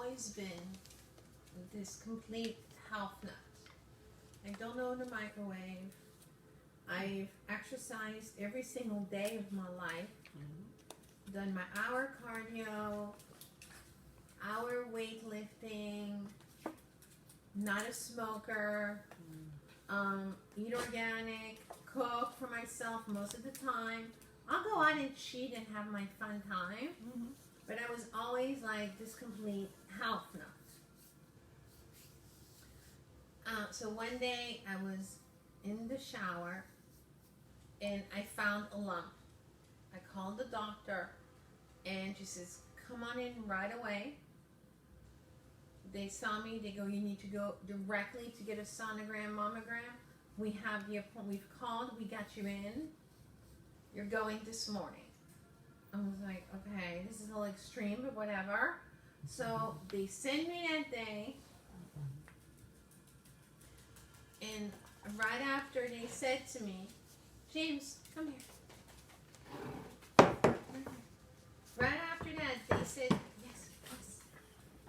always been this complete health nut. I don't own a microwave. I've exercised every single day of my life. Done my hour cardio, hour weightlifting, not a smoker, eat organic, cook for myself most of the time. I'll go out and cheat and have my fun time, but I was always like this complete health nut. So one day I was in the shower and I found a lump. I called the doctor and she says, come on in right away. They saw me, they go, you need to go directly to get a sonogram, mammogram. We have the appointment, we've called, we got you in. You're going this morning. I was like, okay, this is a little extreme, but whatever. So they send me that day. And right after they said to me, James, come here. Right after that, they said, yes.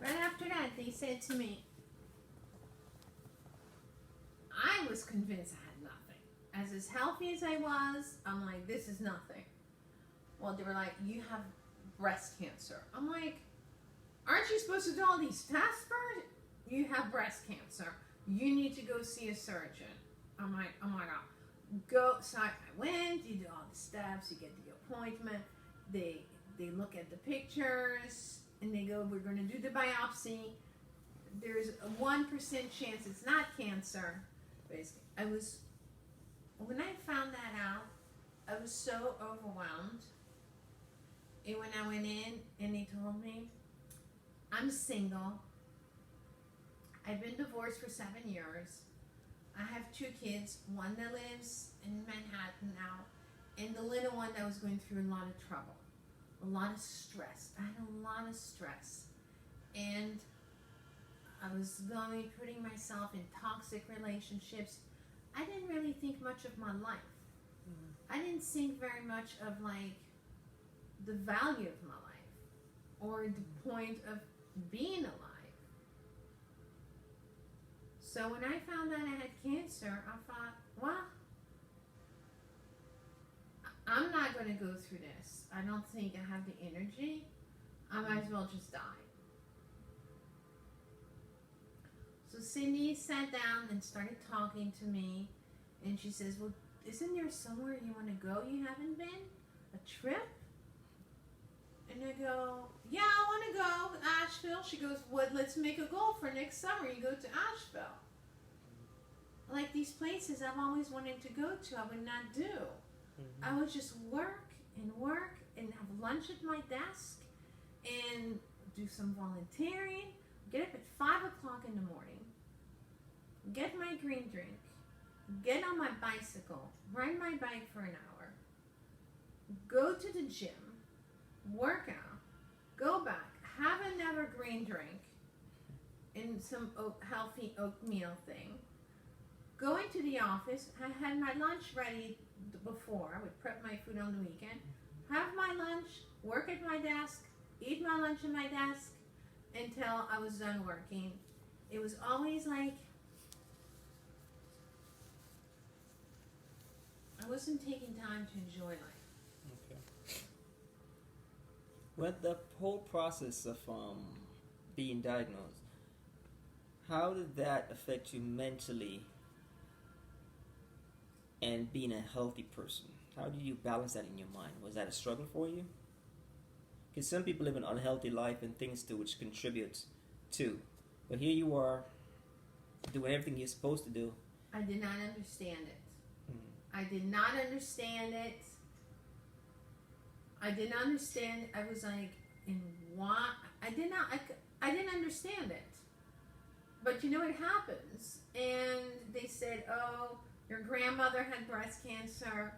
Right after that, they said to me, I was convinced I had nothing. As healthy as I was, I'm like, this is nothing. Well, they were like, you have breast cancer. I'm like, aren't you supposed to do all these tests first? You have breast cancer. You need to go see a surgeon. I'm like, oh my God. Go. So I went, you do all the steps, you get the appointment. They look at the pictures and they go, we're going to do the biopsy. There's a 1% chance it's not cancer. Basically, when I found that out, I was so overwhelmed. And when I went in and they told me, I'm single. I've been divorced for 7 years. I have 2 kids, one that lives in Manhattan now, and the little one that was going through a lot of trouble, a lot of stress. I had a lot of stress. And I was putting myself in toxic relationships. I didn't really think much of my life. I didn't think very much of like the value of my life or the point of being alive. So when I found out I had cancer, I thought, well, I'm not going to go through this. I don't think I have the energy. I might as well just die. So Cindy sat down and started talking to me, and she says, well, isn't there somewhere you want to go you haven't been? A trip? And I go, yeah, I want to go to Asheville. She goes, well, let's make a goal for next summer. You go to Asheville. Like these places I've always wanted to go to, I would not do. I would just work and have lunch at my desk and do some volunteering, get up at 5 o'clock in the morning, get my green drink, get on my bicycle, ride my bike for an hour, go to the gym, work out, go back, have another green drink and some healthy oatmeal thing, go into the office. I had my lunch ready before. I would prep my food on the weekend, have my lunch, work at my desk, eat my lunch at my desk until I was done working. It was always like I wasn't taking time to enjoy life. Okay. With the whole process of being diagnosed, how did that affect you mentally and being a healthy person? How did you balance that in your mind? Was that a struggle for you? Because some people live an unhealthy life and things too, which contributes to. But here you are, doing everything you're supposed to do. I did not understand it. I did not understand it. I didn't understand. I was like, in what? I didn't understand it. But you know what happens? And they said, oh, your grandmother had breast cancer.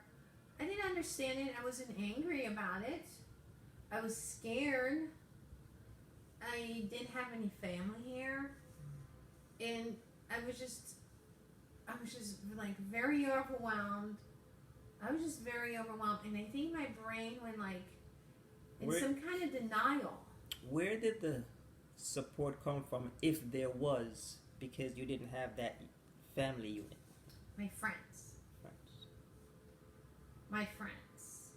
I didn't understand it. I wasn't angry about it. I was scared. I didn't have any family here. And I was just like very overwhelmed. I was just very overwhelmed. And I think my brain went like in some kind of denial. Where did the support come from, if there was, because you didn't have that family unit? My friends. My friends.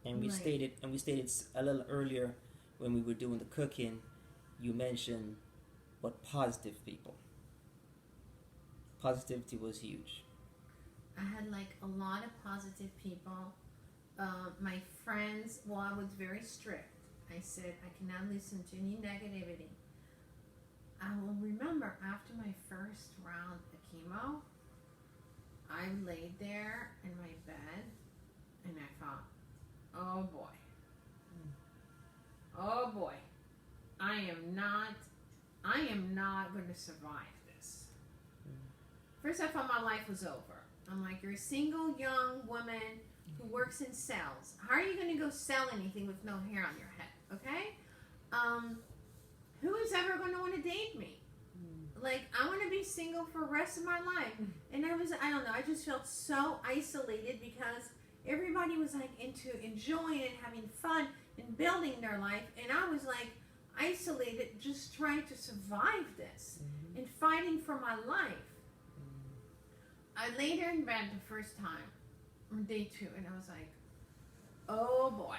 And we Right. stated a little earlier when we were doing the cooking, you mentioned what positive people. Positivity was huge. I had like a lot of positive people. My friends, well, I was very strict. I said I cannot listen to any negativity. I will remember after my first round of chemo, I laid there in my bed and I thought, oh boy. Oh boy. I am not going to survive this. First, I thought my life was over. I'm like, you're a single young woman who works in sales. How are you going to go sell anything with no hair on your head? Okay? Who is ever going to want to date me? Like, I want to be single for the rest of my life. And I don't know, I just felt so isolated because everybody was like into enjoying and having fun and building their life. And I was like isolated, just trying to survive this and fighting for my life. I laid there in bed the first time on day 2, and I was like, oh boy.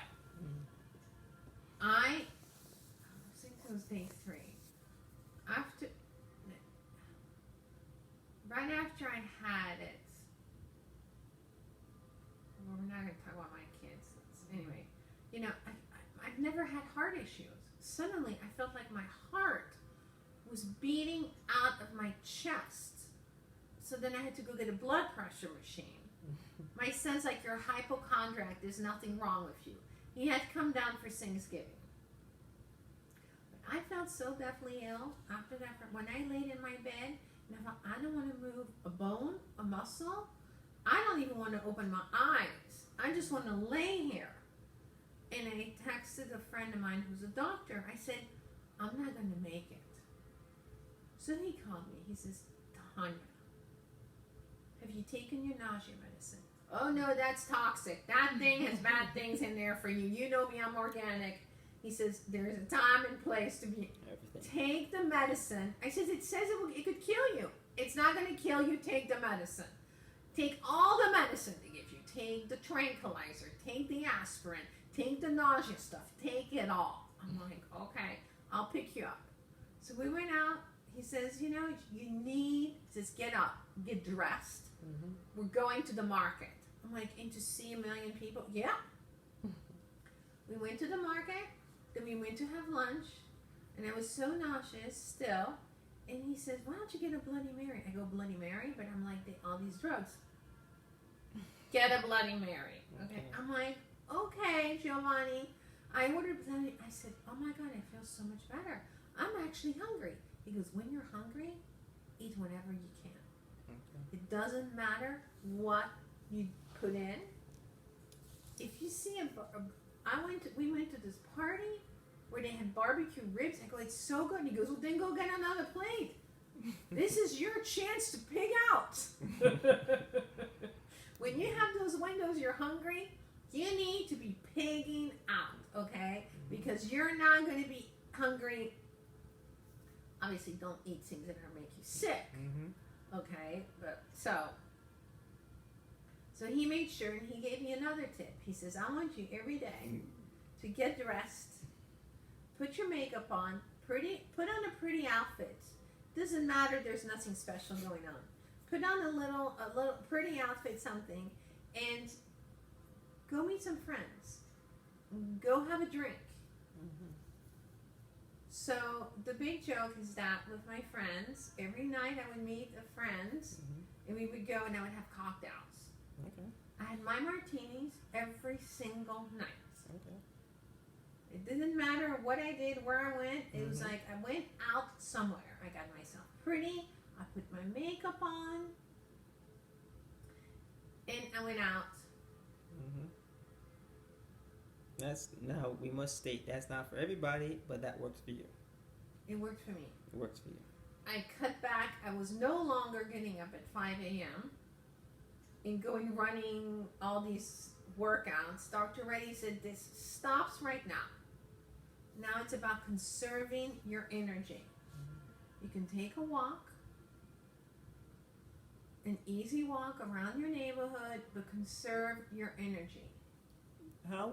I think it was day 3. Right after I had it, well, we're not going to talk about my kids. Anyway, you know, I've never had heart issues. Suddenly, I felt like my heart was beating out of my chest. So then I had to go get a blood pressure machine. My son's like, you're a hypochondriac. There's nothing wrong with you. He had come down for Thanksgiving. But I felt so deathly ill after that. When I laid in my bed, and I thought, I don't want to move a bone, a muscle. I don't even want to open my eyes. I just want to lay here. And I texted a friend of mine who's a doctor. I said, I'm not going to make it. So he called me. He says, Tanya, have you taken your nausea medicine? Oh no, that's toxic. That thing has bad things in there for you. You know me, I'm organic. He says, there's a time and place to be. Everything. Take the medicine. I says, it says it could kill you. It's not going to kill you. Take the medicine. Take all the medicine they give you. Take the tranquilizer. Take the aspirin. Take the nausea stuff. Take it all. I'm like, okay, I'll pick you up. So we went out. He says, you know, you need, just get up, get dressed. We're going to the market. I'm like, and to see 1 million people? Yeah. We went to the market, then we went to have lunch, and I was so nauseous still. And he says, why don't you get a Bloody Mary? I go, Bloody Mary? But I'm like, all these drugs. Get a Bloody Mary. Okay. I'm like, okay, Giovanni. I ordered Bloody. I said, oh my God, I feel so much better. I'm actually hungry. He goes, when you're hungry, eat whatever you can. It doesn't matter what you put in. If you see we went to this party where they had barbecue ribs. I go, it's so good. He goes, well, then go get another plate. This is your chance to pig out. When you have those windows, you're hungry, you need to be pigging out, okay? Because you're not going to be hungry. Obviously, don't eat things that are going to make you sick. Okay, but so he made sure, and he gave me another tip. He says, I want you every day to get dressed, put your makeup on, put on a pretty outfit. Doesn't matter, there's nothing special going on. Put on a little pretty outfit, something, and go meet some friends. Go have a drink. So the big joke is that with my friends, every night I would meet a friend, and we would go and I would have cocktails. Okay. I had my martinis every single night. Okay. It didn't matter what I did, where I went. It was like I went out somewhere. I got myself pretty. I put my makeup on, and I went out. Now we must state that's not for everybody, but that works for you. It worked for me. It works for you. I cut back. I was no longer getting up at 5 a.m. and going running all these workouts. Dr. Reddy said, this stops right now. Now it's about conserving your energy. You can take a walk, an easy walk around your neighborhood, but conserve your energy. How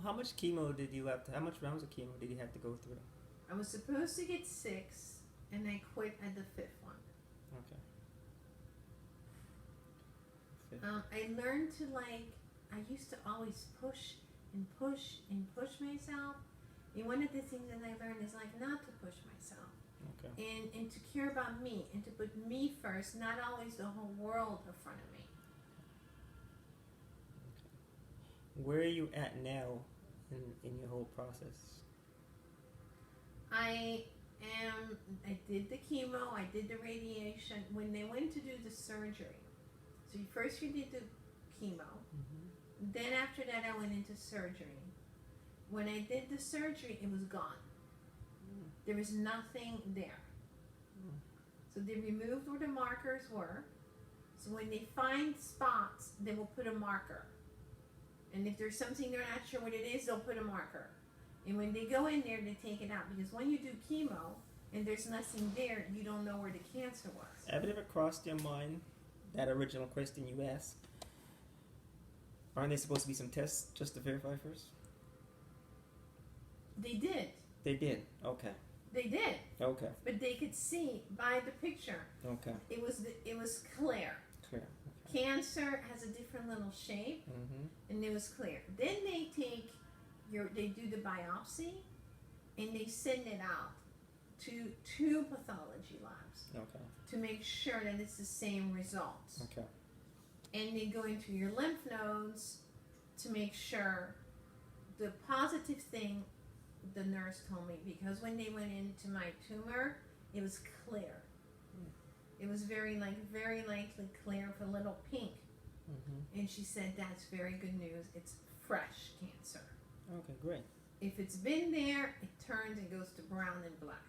much chemo did you have to? How much rounds of chemo did you have to go through? I was supposed to get 6, and I quit at the 5th one. Okay. I learned to I used to always push and push and push myself. And one of the things that I learned is not to push myself. Okay. And to care about me and to put me first, not always the whole world in front of me. Where are you at now in your whole process? I did the chemo, I did the radiation. When they went to do the surgery, so first you did the chemo, then after that I went into surgery. When I did the surgery, it was gone. There was nothing there. So they removed where the markers were. So when they find spots, they will put a marker. And if there's something they're not sure what it is, they'll put a marker. And when they go in there, they take it out. Because when you do chemo and there's nothing there, you don't know where the cancer was. Have it ever crossed your mind, that original question you asked? Aren't there supposed to be some tests just to verify first? They did. They did. Okay. They did. Okay. But they could see by the picture. Okay. It was clear. Clear. Cancer has a different little shape, and it was clear. Then they they do the biopsy, and they send it out to 2 pathology labs. Okay. To make sure that it's the same results. Okay. And they go into your lymph nodes to make sure the positive thing. The nurse told me, because when they went into my tumor, it was clear. It was very likely clear with a little pink. And she said, that's very good news. It's fresh cancer. Okay, great. If it's been there, it turns and goes to brown and black.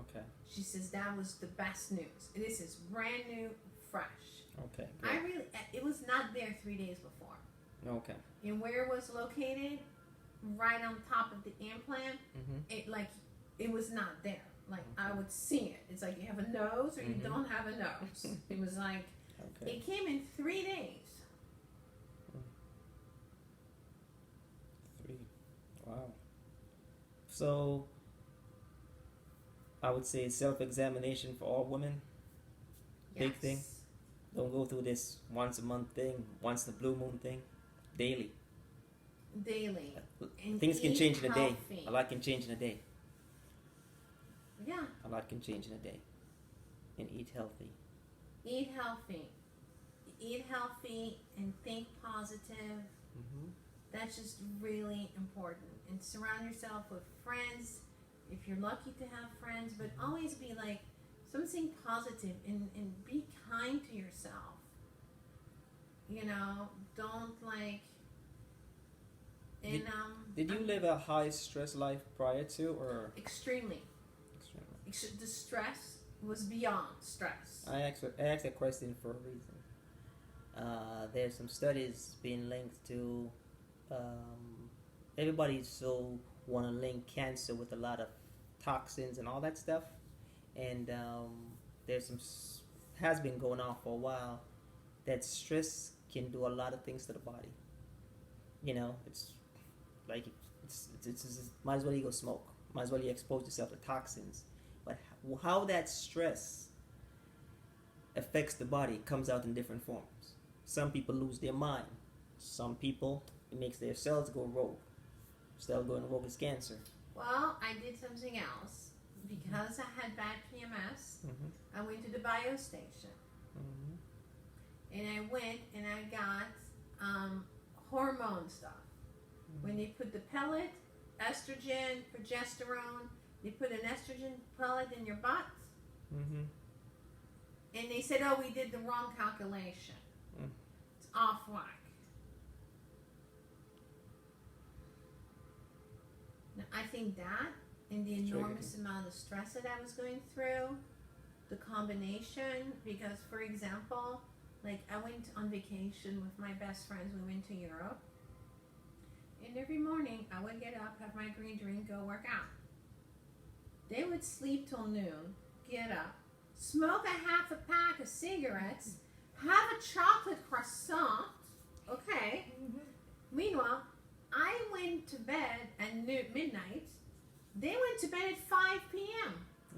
Okay. She says that was the best news. This is brand new, fresh. Okay, great. It was not there 3 days before. Okay. And where it was located, right on top of the implant, it was not there. I would see it. It's like you have a nose or you don't have a nose. It was it came in 3 days. 3. Wow. So, I would say self-examination for all women. Yes. Big thing. Don't go through this once a month thing, once the blue moon thing. Daily. And things can change in a day. healthy. A lot can change in a day. Yeah. A lot can change in a day. And eat healthy. Eat healthy. Eat healthy and think positive. That's just really important. And surround yourself with friends if you're lucky to have friends, but always be something positive and be kind to yourself. Don't Did you live a high stress life prior to, or? Extremely. The stress was beyond stress. I asked that question for a reason. There's some studies being linked to everybody so want to link cancer with a lot of toxins and all that stuff, and there's has been going on for a while that stress can do a lot of things to the body. It's might as well you go smoke. Might as well you expose yourself to toxins. But how that stress affects the body comes out in different forms. Some people lose their mind. Some people, it makes their cells go rogue. Cells going rogue is cancer. Well, I did something else. Because I had bad PMS, I went to the biostation. And I went and I got hormone stuff. When they put the pellet, estrogen, progesterone, they put an estrogen pellet in your butt. And they said, oh, we did the wrong calculation. It's off whack. Now, I think that and the enormous amount of stress that I was going through, the combination, because, for example, I went on vacation with my best friends. We went to Europe. And every morning, I would get up, have my green drink, go work out. They would sleep till noon, get up, smoke a half a pack of cigarettes, have a chocolate croissant. Okay. Meanwhile, I went to bed at midnight. They went to bed at 5 p.m.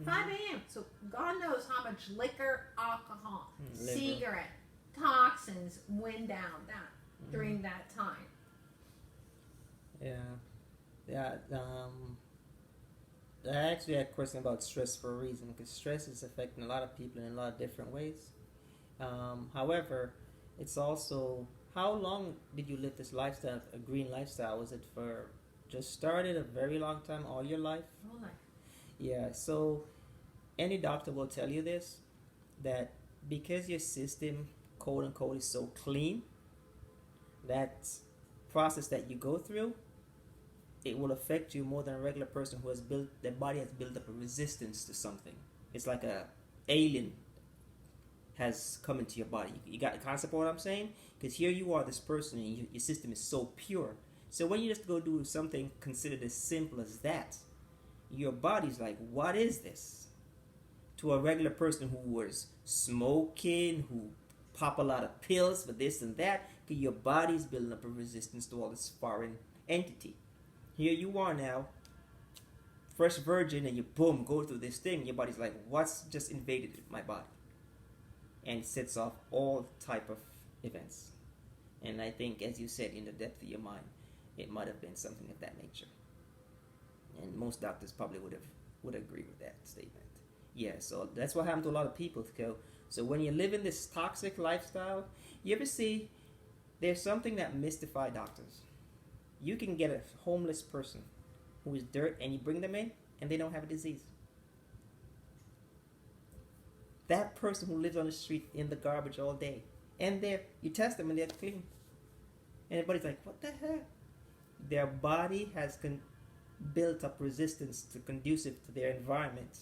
5 a.m. So God knows how much liquor, alcohol, cigarette, toxins went down during that time. Yeah. I actually had a question about stress for a reason, because stress is affecting a lot of people in a lot of different ways. However, it's also, how long did you live this lifestyle, a green lifestyle? Was it for just started a very long time, all your life? Whole life. Yeah, so any doctor will tell you this, that because your system, quote unquote, is so clean, that process that you go through, it will affect you more than a regular person who has built, their body has built up a resistance to something. It's like a alien has come into your body. You got the concept of what I'm saying? Because here you are, this person, and your system is so pure. So when you just go do something considered as simple as that, your body's like, what is this? To a regular person who was smoking, who pop a lot of pills for this and that, because your body's building up a resistance to all this foreign entity. Here you are now, fresh virgin, and you boom, go through this thing. Your body's like, what's just invaded my body? And sets off all type of events. And I think, as you said, in the depth of your mind, it might have been something of that nature. And most doctors probably would agree with that statement. Yeah, so that's what happened to a lot of people. So when you live in this toxic lifestyle, you ever see, there's something that mystifies doctors. You can get a homeless person who is dirt, and you bring them in, and they don't have a disease. That person who lives on the street in the garbage all day, and you test them and they're clean. And everybody's like, what the heck? Their body has built up resistance to conducive to their environment.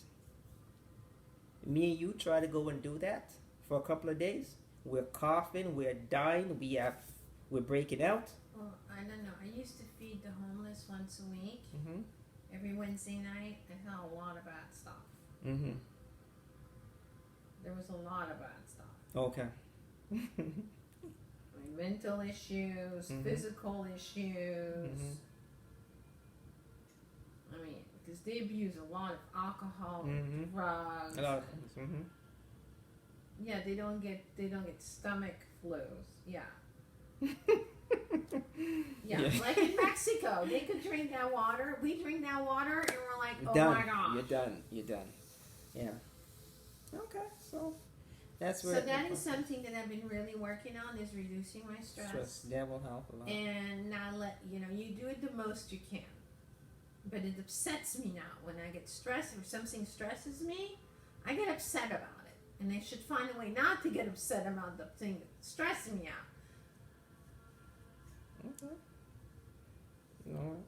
Me and you try to go and do that for a couple of days. We're coughing, we're dying, we're breaking out. Well, I don't know. I used to feed the homeless once a week. Mm-hmm. Every Wednesday night, I saw a lot of bad stuff. Mm-hmm. There was a lot of bad stuff. Okay. I mean, mental issues, physical issues. I mean, because they abuse a lot of alcohol, drugs. A lot of things. Yeah, they don't get stomach flus. Yeah. Yeah, like in Mexico, they could drink that water. We drink that water, and we're like, oh done. my god. You're done. Yeah. Okay, so that's where. So that is something that I've been really working on, is reducing my stress. That will help a lot. And not you do it the most you can. But it upsets me now when I get stressed. If something stresses me, I get upset about it. And I should find a way not to get upset about the thing that's stressing me out. Okay. You know what?